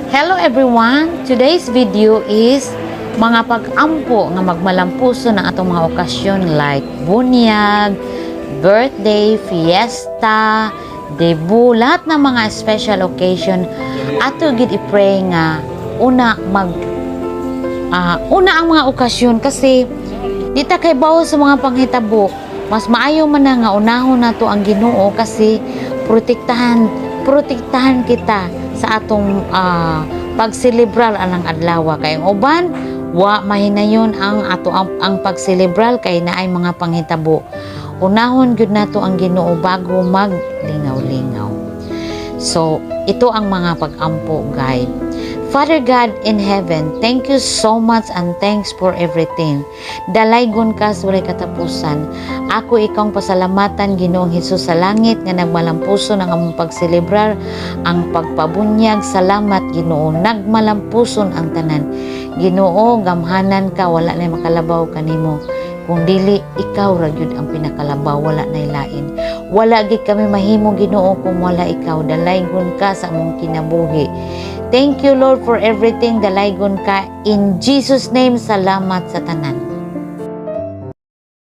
Hello everyone! Today's video is mga pag-ampo nga magmalampuso ng atong mga okasyon like bunyag, birthday, fiesta, debut, lahat ng mga special occasion. Ato gid i-pray nga una ang mga okasyon kasi di ta kay bawo sa mga panghitabo. Mas maayo man na nga unahon nato ang Ginoo kasi protektahan kita sa atong pagselebrar anang adlaw kay uban wa mahinayon ang pagselebrar kay naay mga panghitabo. Unahon gyud nato ang Ginoo bago maglingaw-lingaw. So ito ang mga pag-ampo, guide. Father God in heaven, thank you so much and thanks for everything. Dalaygon ka sa walay katapusan. Ako ikong pasalamatan, Ginoong Hesus sa langit nga nagmalampuso ng among pagselebrar ang pagpabunyag. Salamat, Ginoo. Nagmalampuson ang tanan. Ginoo, gamhanan ka, wala na makalabaw kanimo. Kung dili ikaw ra gyud ang pinakalabaw, wala nay lain. Wala gid kami mahimo, Ginoo, kung wala ikaw. Dalaygon ka sa among kinabuhi. Thank you, Lord, for everything. Dalaygon ka. In Jesus' name, salamat sa tanan.